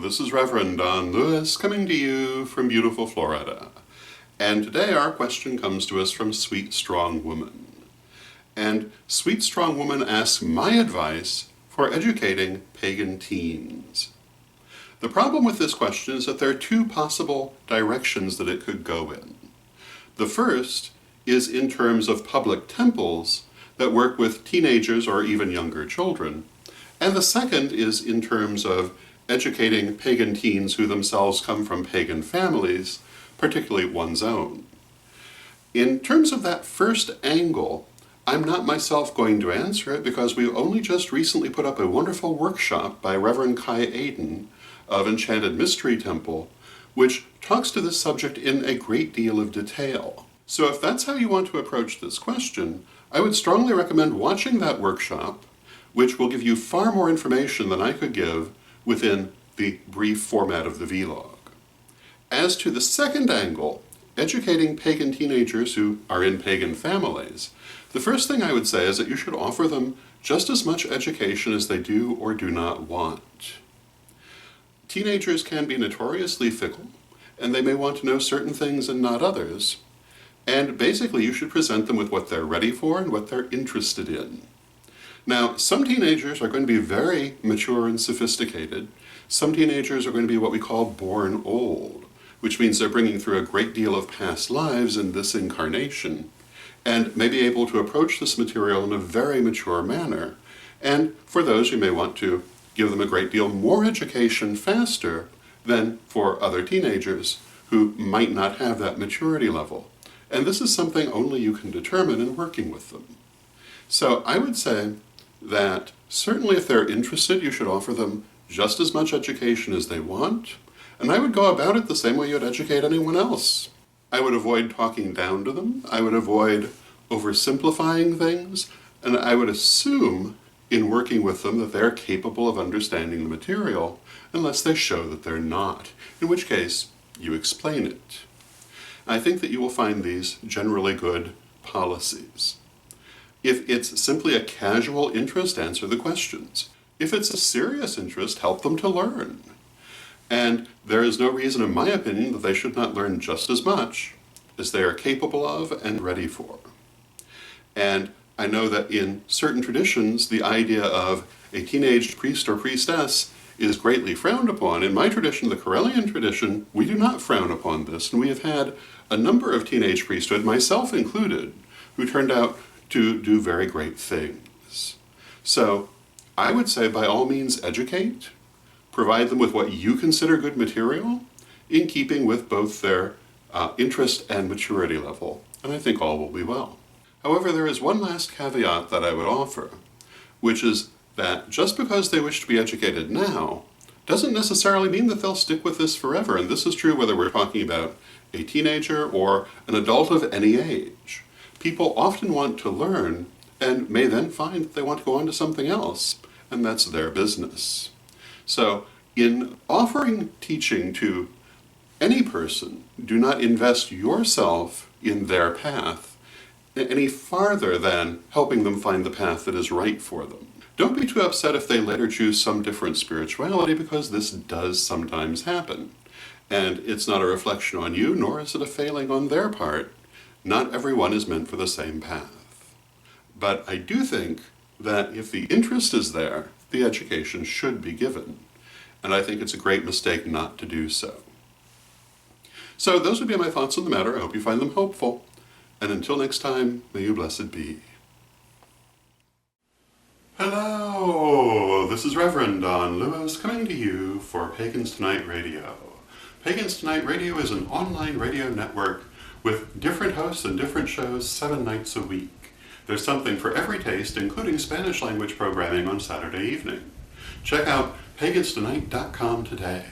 this is Reverend Don Lewis coming to you from beautiful Florida. And today our question comes to us from Sweet Strong Woman. And Sweet Strong Woman asks my advice for educating pagan teens. The problem with this question is that there are two possible directions that it could go in. The first is in terms of public temples that work with teenagers or even younger children. And the second is in terms of educating pagan teens who themselves come from pagan families, particularly one's own. In terms of that first angle, I'm not myself going to answer it because we only just recently put up a wonderful workshop by Reverend Kai Aden of Enchanted Mystery Temple, which talks to this subject in a great deal of detail. So if that's how you want to approach this question, I would strongly recommend watching that workshop, which will give you far more information than I could give within the brief format of the vlog. As to the second angle, educating pagan teenagers who are in pagan families, the first thing I would say is that you should offer them just as much education as they do or do not want. Teenagers can be notoriously fickle, and they may want to know certain things and not others. And basically you should present them with what they're ready for and what they're interested in. Now, some teenagers are going to be very mature and sophisticated. Some teenagers are going to be what we call born old, which means they're bringing through a great deal of past lives in this incarnation, and may be able to approach this material in a very mature manner. And for those, you may want to give them a great deal more education faster than for other teenagers who might not have that maturity level. And this is something only you can determine in working with them. So I would say that certainly if they're interested, you should offer them just as much education as they want, and I would go about it the same way you'd educate anyone else. I would avoid talking down to them, I would avoid oversimplifying things, and I would assume in working with them that they're capable of understanding the material, unless they show that they're not, in which case you explain it. I think that you will find these generally good policies. If it's simply a casual interest, answer the questions. If it's a serious interest, help them to learn. And there is no reason, in my opinion, that they should not learn just as much as they are capable of and ready for. And I know that in certain traditions, the idea of a teenage priest or priestess is greatly frowned upon. In my tradition, the Karelian tradition, we do not frown upon this, and we have had a number of teenage priesthood, myself included, who turned out to do very great things. So I would say by all means educate, provide them with what you consider good material, in keeping with both their interest and maturity level, and I think all will be well. However, there is one last caveat that I would offer, which is that just because they wish to be educated now, doesn't necessarily mean that they'll stick with this forever, and this is true whether we're talking about a teenager or an adult of any age. People often want to learn and may then find that they want to go on to something else, and that's their business. So in offering teaching to any person, do not invest yourself in their path any farther than helping them find the path that is right for them. Don't be too upset if they later choose some different spirituality, because this does sometimes happen. And it's not a reflection on you, nor is it a failing on their part. Not everyone is meant for the same path. But I do think that if the interest is there, the education should be given. And I think it's a great mistake not to do so. So those would be my thoughts on the matter. I hope you find them hopeful. And until next time, may you blessed be. Hello, this is Reverend Don Lewis coming to you for Pagans Tonight Radio. Pagans Tonight Radio is an online radio network with different hosts and different shows 7 nights a week. There's something for every taste, including Spanish language programming on Saturday evening. Check out paganstonight.com today.